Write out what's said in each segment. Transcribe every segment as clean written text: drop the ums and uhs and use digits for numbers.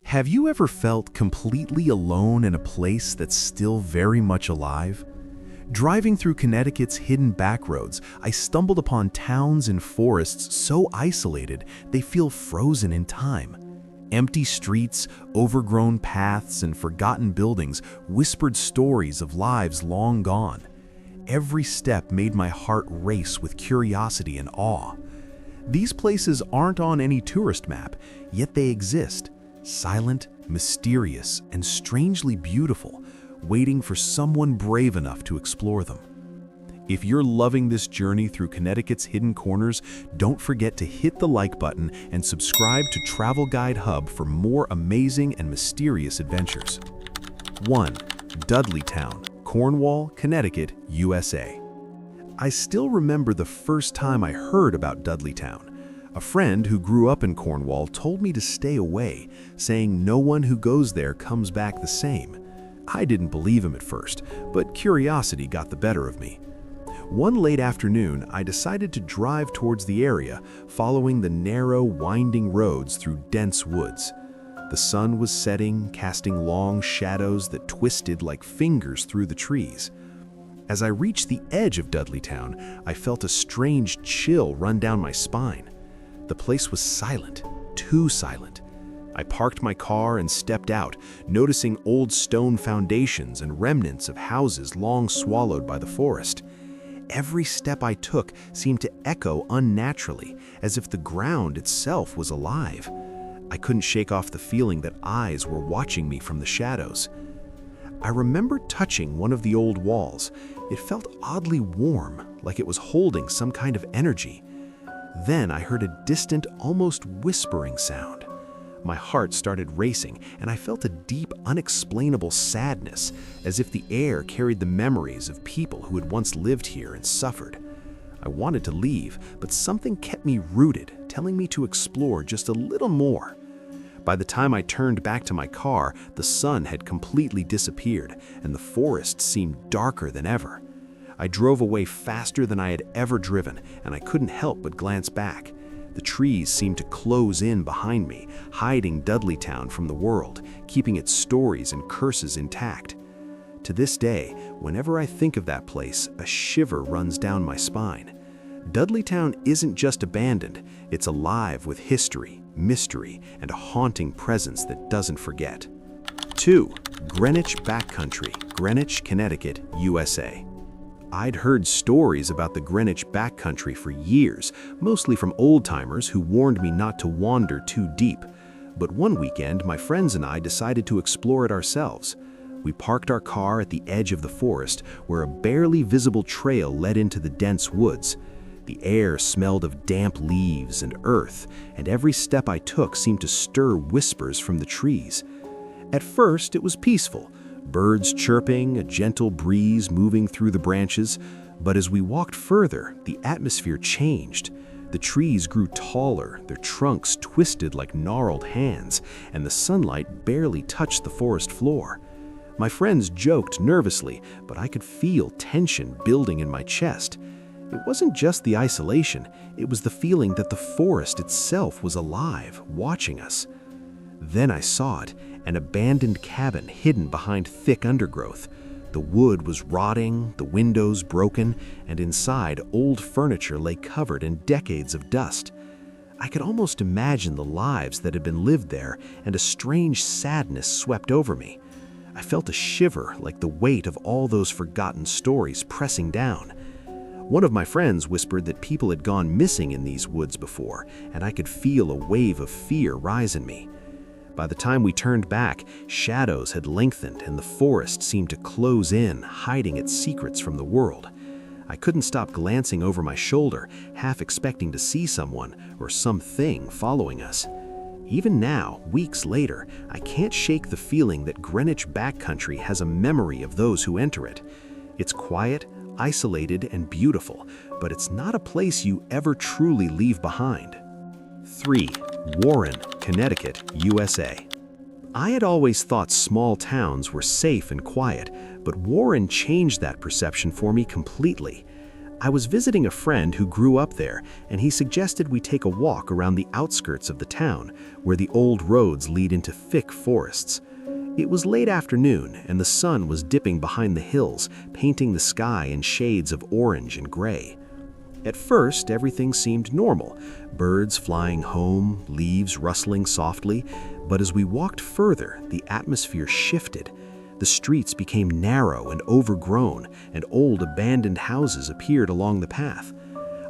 Have you ever felt completely alone in a place that's still very much alive? Driving through Connecticut's hidden backroads, I stumbled upon towns and forests so isolated they feel frozen in time. Empty streets, overgrown paths, and forgotten buildings whispered stories of lives long gone. Every step made my heart race with curiosity and awe. These places aren't on any tourist map, yet they exist. Silent, mysterious, and strangely beautiful, waiting for someone brave enough to explore them. If you're loving this journey through Connecticut's hidden corners, don't forget to hit the like button and subscribe to Travel Guide Hub for more amazing and mysterious adventures. 1. Dudleytown, Cornwall, Connecticut, USA. I still remember the first time I heard about Dudleytown. A friend who grew up in Cornwall told me to stay away, saying no one who goes there comes back the same. I didn't believe him at first, but curiosity got the better of me. One late afternoon, I decided to drive towards the area, following the narrow, winding roads through dense woods. The sun was setting, casting long shadows that twisted like fingers through the trees. As I reached the edge of Dudleytown, I felt a strange chill run down my spine. The place was silent, too silent. I parked my car and stepped out, noticing old stone foundations and remnants of houses long swallowed by the forest. Every step I took seemed to echo unnaturally, as if the ground itself was alive. I couldn't shake off the feeling that eyes were watching me from the shadows. I remember touching one of the old walls. It felt oddly warm, like it was holding some kind of energy. Then I heard a distant, almost whispering sound. My heart started racing, and I felt a deep, unexplainable sadness, as if the air carried the memories of people who had once lived here and suffered. I wanted to leave, but something kept me rooted, telling me to explore just a little more. By the time I turned back to my car, the sun had completely disappeared, and the forest seemed darker than ever. I drove away faster than I had ever driven, and I couldn't help but glance back. The trees seemed to close in behind me, hiding Dudleytown from the world, keeping its stories and curses intact. To this day, whenever I think of that place, a shiver runs down my spine. Dudleytown isn't just abandoned, it's alive with history, mystery, and a haunting presence that doesn't forget. 2. Greenwich Backcountry, Greenwich, Connecticut, USA. I'd heard stories about the Greenwich Backcountry for years, mostly from old-timers who warned me not to wander too deep. But one weekend, my friends and I decided to explore it ourselves. We parked our car at the edge of the forest, where a barely visible trail led into the dense woods. The air smelled of damp leaves and earth, and every step I took seemed to stir whispers from the trees. At first, it was peaceful. Birds chirping, a gentle breeze moving through the branches. But as we walked further, the atmosphere changed. The trees grew taller, their trunks twisted like gnarled hands, and the sunlight barely touched the forest floor. My friends joked nervously, but I could feel tension building in my chest. It wasn't just the isolation, it was the feeling that the forest itself was alive, watching us. Then I saw it, an abandoned cabin hidden behind thick undergrowth. The wood was rotting, the windows broken, and inside old furniture lay covered in decades of dust. I could almost imagine the lives that had been lived there, and a strange sadness swept over me. I felt a shiver like the weight of all those forgotten stories pressing down. One of my friends whispered that people had gone missing in these woods before, and I could feel a wave of fear rise in me. By the time we turned back, shadows had lengthened and the forest seemed to close in, hiding its secrets from the world. I couldn't stop glancing over my shoulder, half expecting to see someone or something following us. Even now, weeks later, I can't shake the feeling that Greenwich Backcountry has a memory of those who enter it. It's quiet, isolated, and beautiful, but it's not a place you ever truly leave behind. 3. Warren, Connecticut, USA. I had always thought small towns were safe and quiet, but Warren changed that perception for me completely. I was visiting a friend who grew up there, and he suggested we take a walk around the outskirts of the town, where the old roads lead into thick forests. It was late afternoon, and the sun was dipping behind the hills, painting the sky in shades of orange and gray. At first, everything seemed normal, birds flying home, leaves rustling softly, but as we walked further, the atmosphere shifted. The streets became narrow and overgrown, and old abandoned houses appeared along the path.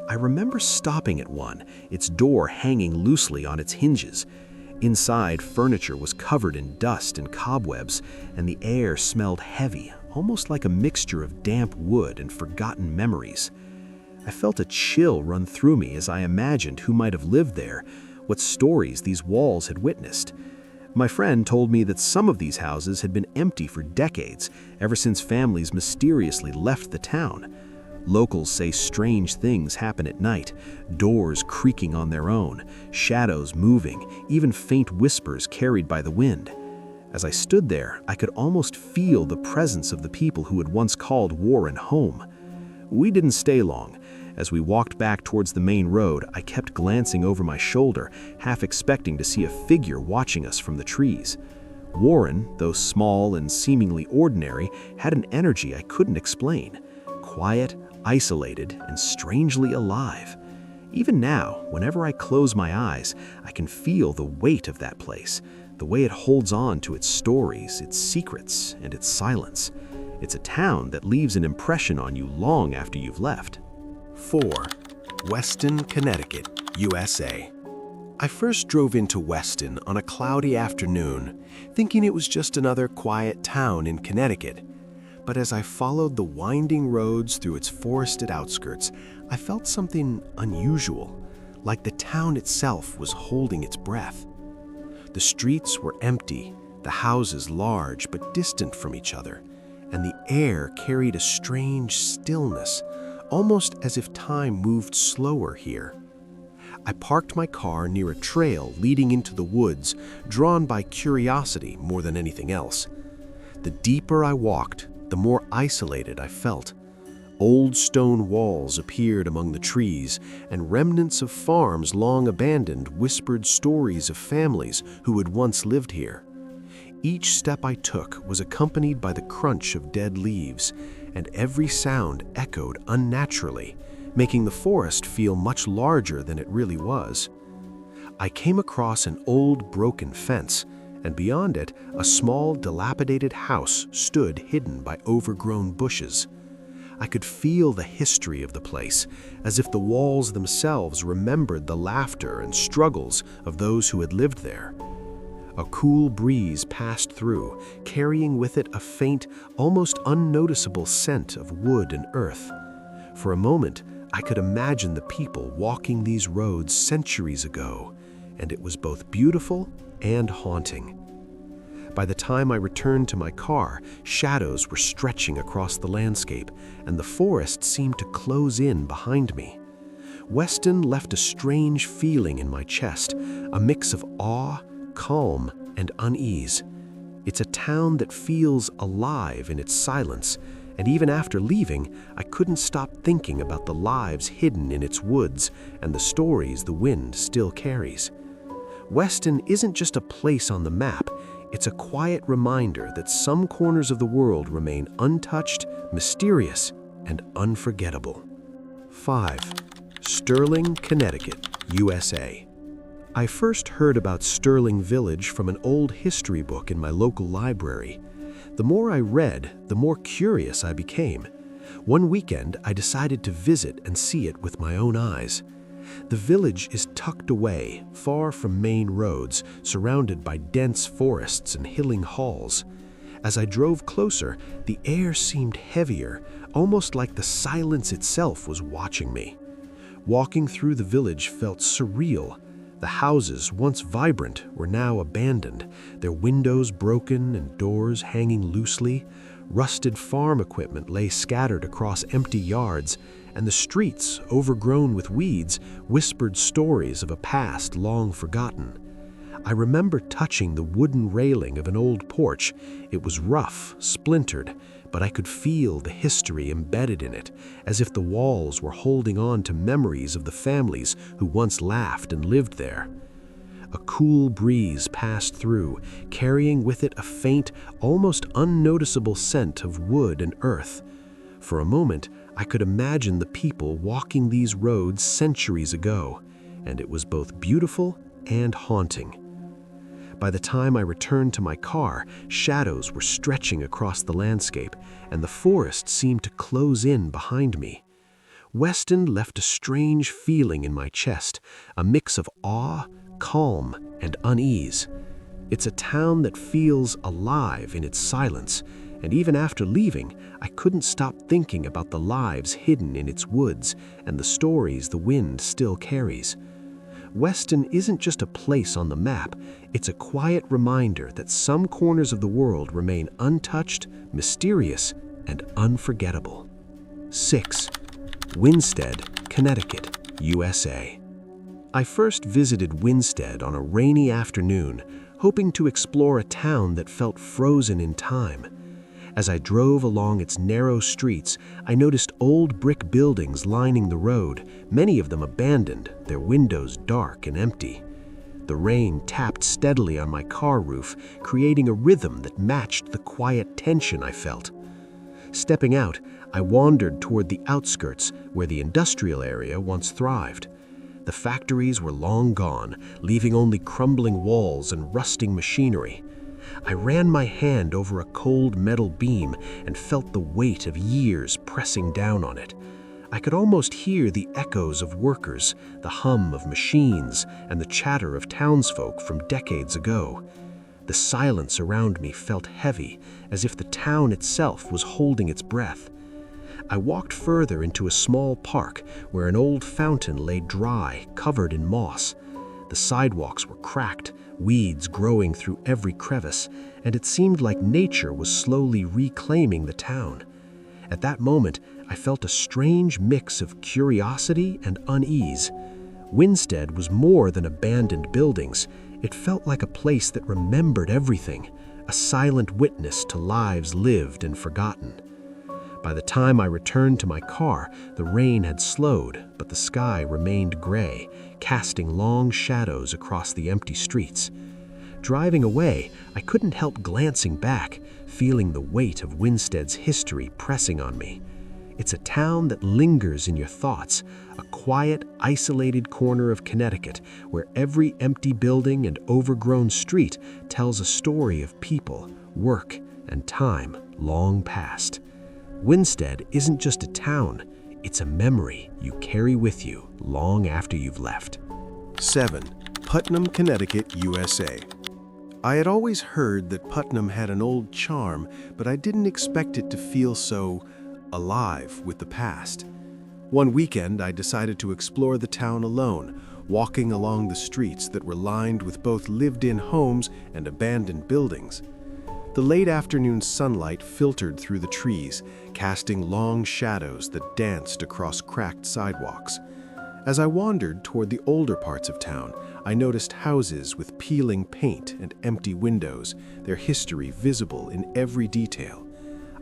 I remember stopping at one, its door hanging loosely on its hinges. Inside, furniture was covered in dust and cobwebs, and the air smelled heavy, almost like a mixture of damp wood and forgotten memories. I felt a chill run through me as I imagined who might have lived there, what stories these walls had witnessed. My friend told me that some of these houses had been empty for decades, ever since families mysteriously left the town. Locals say strange things happen at night, doors creaking on their own, shadows moving, even faint whispers carried by the wind. As I stood there, I could almost feel the presence of the people who had once called Warren home. We didn't stay long. As we walked back towards the main road, I kept glancing over my shoulder, half expecting to see a figure watching us from the trees. Warren, though small and seemingly ordinary, had an energy I couldn't explain. Quiet, isolated, and strangely alive. Even now, whenever I close my eyes, I can feel the weight of that place, the way it holds on to its stories, its secrets, and its silence. It's a town that leaves an impression on you long after you've left. 4. Weston, Connecticut, USA. I first drove into Weston on a cloudy afternoon, thinking it was just another quiet town in Connecticut. But as I followed the winding roads through its forested outskirts, I felt something unusual, like the town itself was holding its breath. The streets were empty, the houses large but distant from each other, and the air carried a strange stillness, almost as if time moved slower here. I parked my car near a trail leading into the woods, drawn by curiosity more than anything else. The deeper I walked, the more isolated I felt. Old stone walls appeared among the trees, and remnants of farms long abandoned whispered stories of families who had once lived here. Each step I took was accompanied by the crunch of dead leaves, and every sound echoed unnaturally, making the forest feel much larger than it really was. I came across an old broken fence, and beyond it, a small dilapidated house stood hidden by overgrown bushes. I could feel the history of the place, as if the walls themselves remembered the laughter and struggles of those who had lived there. A cool breeze passed through, carrying with it a faint, almost unnoticeable scent of wood and earth. For a moment, I could imagine the people walking these roads centuries ago, and it was both beautiful and haunting. By the time I returned to my car, shadows were stretching across the landscape, and the forest seemed to close in behind me. Weston left a strange feeling in my chest, a mix of awe, calm, and unease. It's a town that feels alive in its silence, and even after leaving, I couldn't stop thinking about the lives hidden in its woods and the stories the wind still carries. Weston isn't just a place on the map, it's a quiet reminder that some corners of the world remain untouched, mysterious, and unforgettable. 5. Sterling, Connecticut, USA. I first heard about Sterling Village from an old history book in my local library. The more I read, the more curious I became. One weekend, I decided to visit and see it with my own eyes. The village is tucked away, far from main roads, surrounded by dense forests and hilling halls. As I drove closer, the air seemed heavier, almost like the silence itself was watching me. Walking through the village felt surreal. The houses, once vibrant, were now abandoned, their windows broken and doors hanging loosely. Rusted farm equipment lay scattered across empty yards, and the streets, overgrown with weeds, whispered stories of a past long forgotten. I remember touching the wooden railing of an old porch. It was rough, splintered, but I could feel the history embedded in it, as if the walls were holding on to memories of the families who once laughed and lived there. A cool breeze passed through, carrying with it a faint, almost unnoticeable scent of wood and earth. For a moment, I could imagine the people walking these roads centuries ago, and it was both beautiful and haunting. By the time I returned to my car, shadows were stretching across the landscape, and the forest seemed to close in behind me. Weston left a strange feeling in my chest, a mix of awe, calm, and unease. It's a town that feels alive in its silence, and even after leaving, I couldn't stop thinking about the lives hidden in its woods and the stories the wind still carries. Weston isn't just a place on the map, it's a quiet reminder that some corners of the world remain untouched, mysterious, and unforgettable. 6. Winstead, Connecticut, USA. I first visited Winstead on a rainy afternoon, hoping to explore a town that felt frozen in time. As I drove along its narrow streets, I noticed old brick buildings lining the road, many of them abandoned, their windows dark and empty. The rain tapped steadily on my car roof, creating a rhythm that matched the quiet tension I felt. Stepping out, I wandered toward the outskirts where the industrial area once thrived. The factories were long gone, leaving only crumbling walls and rusting machinery. I ran my hand over a cold metal beam and felt the weight of years pressing down on it. I could almost hear the echoes of workers, the hum of machines, and the chatter of townsfolk from decades ago. The silence around me felt heavy, as if the town itself was holding its breath. I walked further into a small park where an old fountain lay dry, covered in moss. The sidewalks were cracked, weeds growing through every crevice, and it seemed like nature was slowly reclaiming the town. At that moment, I felt a strange mix of curiosity and unease. Winstead was more than abandoned buildings. It felt like a place that remembered everything, a silent witness to lives lived and forgotten. By the time I returned to my car, the rain had slowed, but the sky remained gray, casting long shadows across the empty streets. Driving away, I couldn't help glancing back, feeling the weight of Winstead's history pressing on me. It's a town that lingers in your thoughts, a quiet, isolated corner of Connecticut where every empty building and overgrown street tells a story of people, work, and time long past. Winstead isn't just a town, it's a memory you carry with you long after you've left. 7. Putnam, Connecticut, USA. I had always heard that Putnam had an old charm, but I didn't expect it to feel so alive with the past. One weekend, I decided to explore the town alone, walking along the streets that were lined with both lived-in homes and abandoned buildings. The late afternoon sunlight filtered through the trees, casting long shadows that danced across cracked sidewalks. As I wandered toward the older parts of town, I noticed houses with peeling paint and empty windows, their history visible in every detail.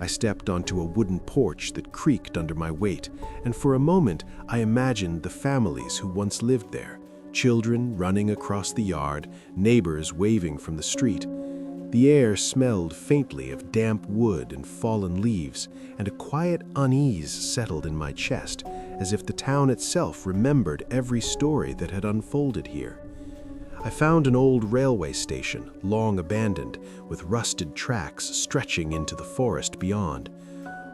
I stepped onto a wooden porch that creaked under my weight, and for a moment I imagined the families who once lived there, children running across the yard, neighbors waving from the street. The air smelled faintly of damp wood and fallen leaves, and a quiet unease settled in my chest, as if the town itself remembered every story that had unfolded here. I found an old railway station, long abandoned, with rusted tracks stretching into the forest beyond.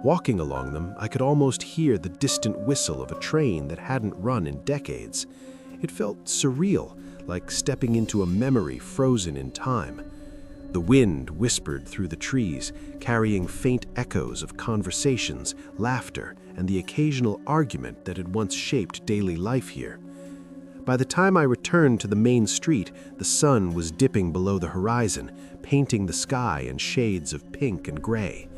Walking along them, I could almost hear the distant whistle of a train that hadn't run in decades. It felt surreal, like stepping into a memory frozen in time. The wind whispered through the trees, carrying faint echoes of conversations, laughter, and the occasional argument that had once shaped daily life here. By the time I returned to the main street, the sun was dipping below the horizon, painting the sky in shades of pink and gray.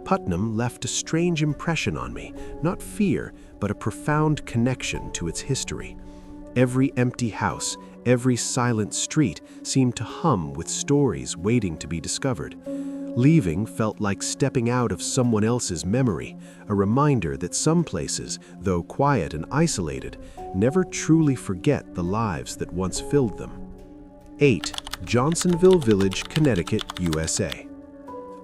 Putnam left a strange impression on me, not fear, but a profound connection to its history. Every empty house, every silent street seemed to hum with stories waiting to be discovered. Leaving felt like stepping out of someone else's memory, a reminder that some places, though quiet and isolated, never truly forget the lives that once filled them. 8. Johnsonville Village, Connecticut, USA.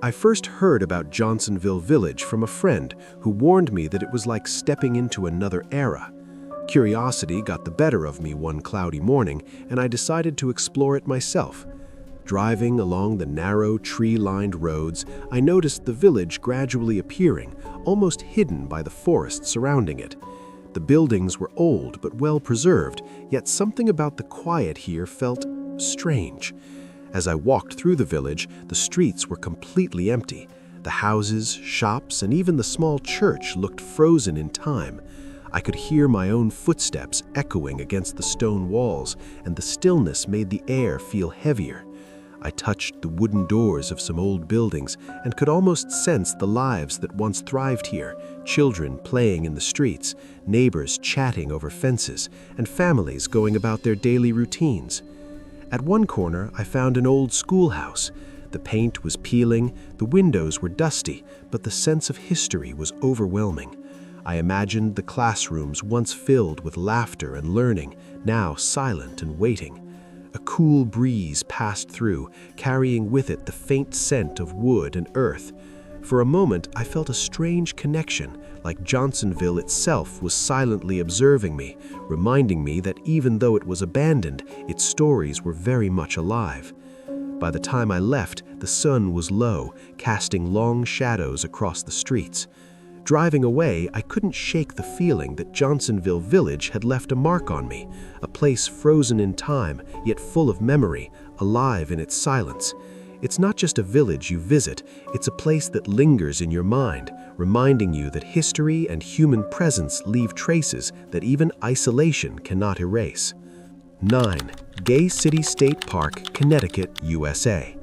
I first heard about Johnsonville Village from a friend who warned me that it was like stepping into another era. Curiosity got the better of me one cloudy morning, and I decided to explore it myself. Driving along the narrow, tree-lined roads, I noticed the village gradually appearing, almost hidden by the forest surrounding it. The buildings were old but well preserved, yet something about the quiet here felt strange. As I walked through the village, the streets were completely empty. The houses, shops, and even the small church looked frozen in time. I could hear my own footsteps echoing against the stone walls, and the stillness made the air feel heavier. I touched the wooden doors of some old buildings and could almost sense the lives that once thrived here, children playing in the streets, neighbors chatting over fences, and families going about their daily routines. At one corner, I found an old schoolhouse. The paint was peeling, the windows were dusty, but the sense of history was overwhelming. I imagined the classrooms once filled with laughter and learning, now silent and waiting. A cool breeze passed through, carrying with it the faint scent of wood and earth. For a moment, I felt a strange connection, like Johnsonville itself was silently observing me, reminding me that even though it was abandoned, its stories were very much alive. By the time I left, the sun was low, casting long shadows across the streets. Driving away, I couldn't shake the feeling that Johnsonville Village had left a mark on me, a place frozen in time, yet full of memory, alive in its silence. It's not just a village you visit, it's a place that lingers in your mind, reminding you that history and human presence leave traces that even isolation cannot erase. 9. Gay City State Park, Connecticut, USA.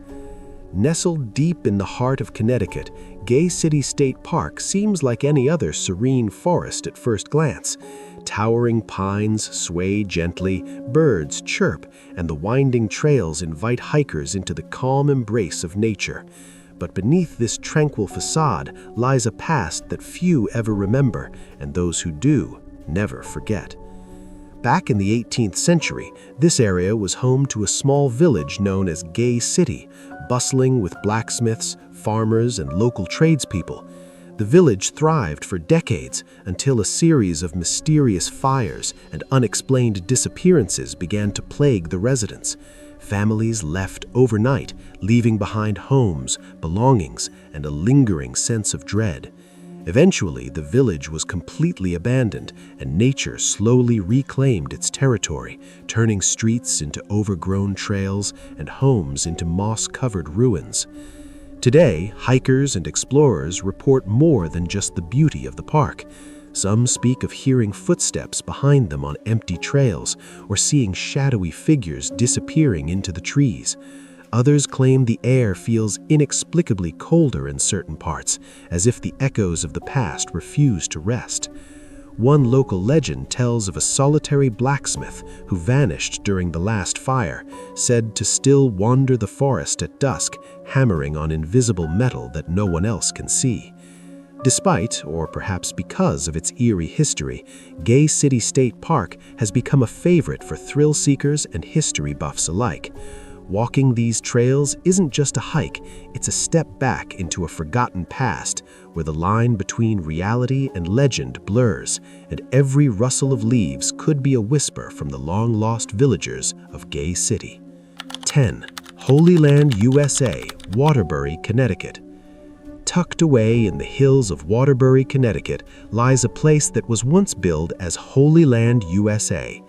Nestled deep in the heart of Connecticut, Gay City State Park seems like any other serene forest at first glance. Towering pines sway gently, birds chirp, and the winding trails invite hikers into the calm embrace of nature. But beneath this tranquil facade lies a past that few ever remember, and those who do never forget. Back in the 18th century, this area was home to a small village known as Gay City, bustling with blacksmiths, farmers, and local tradespeople. The village thrived for decades until a series of mysterious fires and unexplained disappearances began to plague the residents. Families left overnight, leaving behind homes, belongings, and a lingering sense of dread. Eventually, the village was completely abandoned, and nature slowly reclaimed its territory, turning streets into overgrown trails and homes into moss-covered ruins. Today, hikers and explorers report more than just the beauty of the park. Some speak of hearing footsteps behind them on empty trails or seeing shadowy figures disappearing into the trees. Others claim the air feels inexplicably colder in certain parts, as if the echoes of the past refuse to rest. One local legend tells of a solitary blacksmith who vanished during the last fire, said to still wander the forest at dusk, hammering on invisible metal that no one else can see. Despite, or perhaps because of its eerie history, Gay City State Park has become a favorite for thrill seekers and history buffs alike. Walking these trails isn't just a hike, it's a step back into a forgotten past, where the line between reality and legend blurs, and every rustle of leaves could be a whisper from the long-lost villagers of Gay City. 10. Holy Land, USA, Waterbury, Connecticut. Tucked away in the hills of Waterbury, Connecticut, lies a place that was once billed as Holy Land, USA.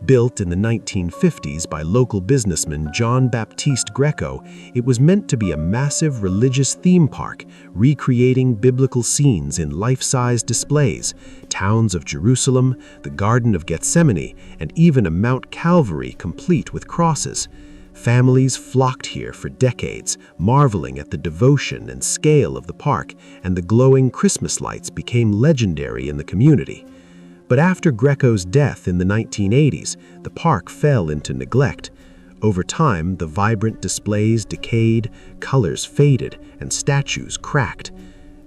Built in the 1950s by local businessman John Baptiste Greco, it was meant to be a massive religious theme park, recreating biblical scenes in life-size displays, towns of Jerusalem, the Garden of Gethsemane, and even a Mount Calvary complete with crosses. Families flocked here for decades, marveling at the devotion and scale of the park, and the glowing Christmas lights became legendary in the community. But after Greco's death in the 1980s, the park fell into neglect. Over time, the vibrant displays decayed, colors faded, and statues cracked.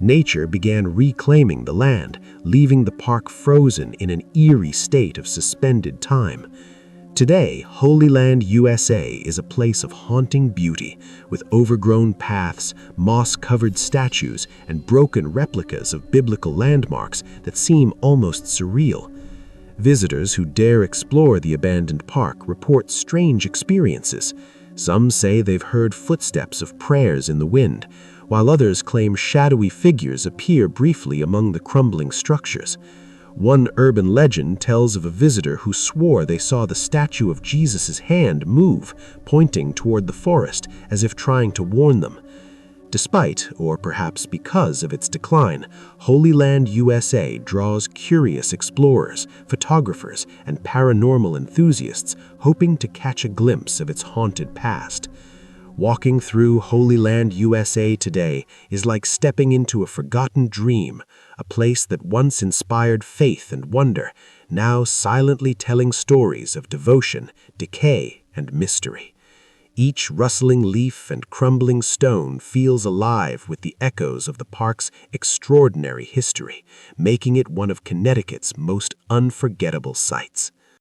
Nature began reclaiming the land, leaving the park frozen in an eerie state of suspended time. Today, Holy Land, USA is a place of haunting beauty, with overgrown paths, moss-covered statues, and broken replicas of biblical landmarks that seem almost surreal. Visitors who dare explore the abandoned park report strange experiences. Some say they've heard footsteps of prayers in the wind, while others claim shadowy figures appear briefly among the crumbling structures. One urban legend tells of a visitor who swore they saw the statue of Jesus' hand move, pointing toward the forest as if trying to warn them. Despite, or perhaps because of its decline, Holy Land, USA draws curious explorers, photographers, and paranormal enthusiasts hoping to catch a glimpse of its haunted past. Walking through Holy Land, USA today is like stepping into a forgotten dream, a place that once inspired faith and wonder, now silently telling stories of devotion, decay, and mystery. Each rustling leaf and crumbling stone feels alive with the echoes of the park's extraordinary history, making it one of Connecticut's most unforgettable sights.